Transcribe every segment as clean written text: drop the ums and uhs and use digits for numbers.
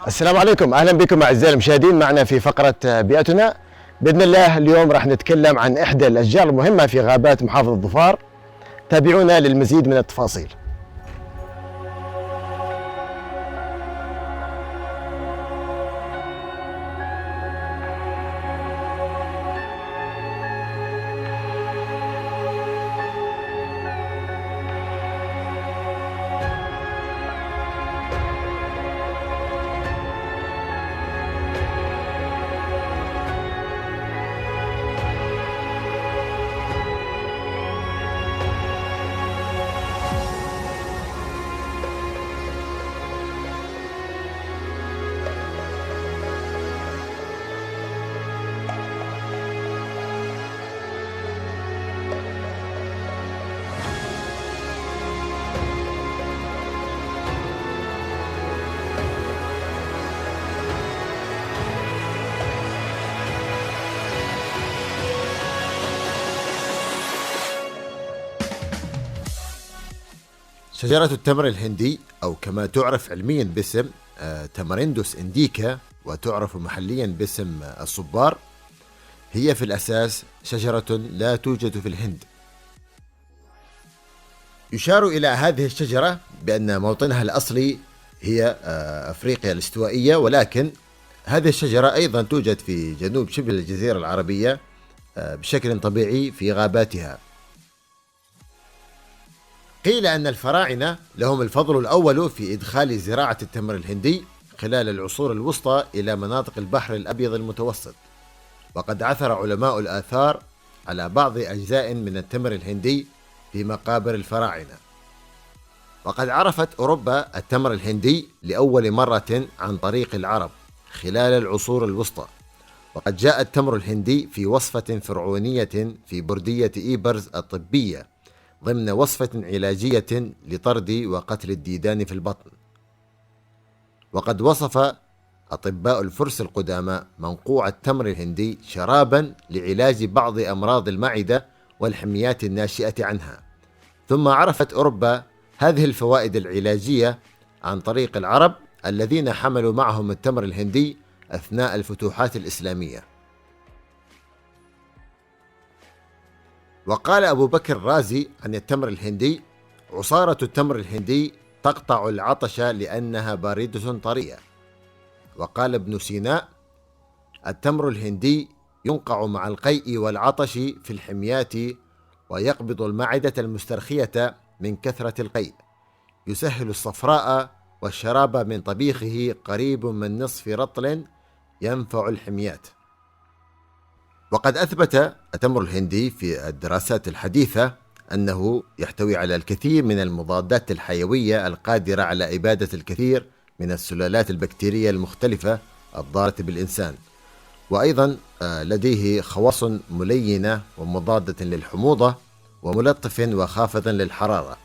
السلام عليكم، اهلا بكم اعزائي المشاهدين معنا في فقره بيئتنا. باذن الله اليوم راح نتكلم عن احدى الاشجار المهمه في غابات محافظه ظفار. تابعونا للمزيد من التفاصيل. شجرة التمر الهندي أو كما تعرف علميا باسم تمرندوس إنديكا، وتعرف محليا باسم الصبار، هي في الأساس شجرة لا توجد في الهند. يشار إلى هذه الشجرة بأن موطنها الأصلي هي أفريقيا الاستوائية، ولكن هذه الشجرة أيضا توجد في جنوب شبه الجزيرة العربية بشكل طبيعي في غاباتها. قيل أن الفراعنة لهم الفضل الأول في إدخال زراعة التمر الهندي خلال العصور الوسطى إلى مناطق البحر الأبيض المتوسط، وقد عثر علماء الآثار على بعض أجزاء من التمر الهندي في مقابر الفراعنة. وقد عرفت أوروبا التمر الهندي لأول مرة عن طريق العرب خلال العصور الوسطى، وقد جاء التمر الهندي في وصفة فرعونية في بردية إيبرز الطبية ضمن وصفة علاجية لطرد وقتل الديدان في البطن. وقد وصف أطباء الفرس القدامى منقوع التمر الهندي شرابا لعلاج بعض أمراض المعدة والحميات الناشئة عنها. ثم عرفت أوروبا هذه الفوائد العلاجية عن طريق العرب الذين حملوا معهم التمر الهندي أثناء الفتوحات الإسلامية. وقال أبو بكر الرازي عن التمر الهندي: عصارة التمر الهندي تقطع العطش لأنها باردة طرية. وقال ابن سينا: التمر الهندي ينقع مع القيء والعطش في الحميات، ويقبض المعدة المسترخية من كثرة القيء، يسهل الصفراء، والشراب من طبيخه قريب من نصف رطل ينفع الحميات. وقد أثبت التمر الهندي في الدراسات الحديثة أنه يحتوي على الكثير من المضادات الحيوية القادرة على إبادة الكثير من السلالات البكتيرية المختلفة الضارة بالإنسان، وأيضا لديه خواص ملينة ومضادة للحموضة وملطف وخافض للحرارة.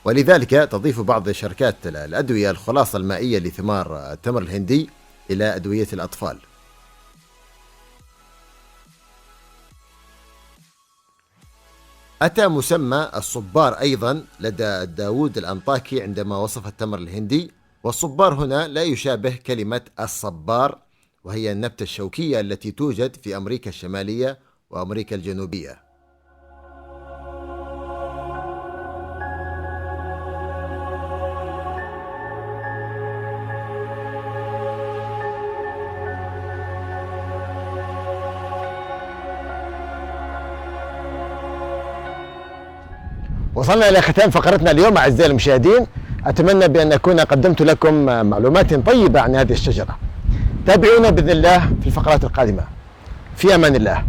ولذلك تضيف بعض شركات الأدوية الخلاصة المائية لثمار التمر الهندي إلى أدوية الأطفال. أتى مسمى الصبار أيضا لدى داود الأنطاكي عندما وصف التمر الهندي، والصبار هنا لا يشابه كلمة الصبار، وهي النبتة الشوكية التي توجد في أمريكا الشمالية وأمريكا الجنوبية. وصلنا إلى ختام فقرتنا اليوم أعزائي المشاهدين. أتمنى بأن أكون قدمت لكم معلومات طيبة عن هذه الشجرة. تابعونا بإذن الله في الفقرات القادمة. في أمان الله.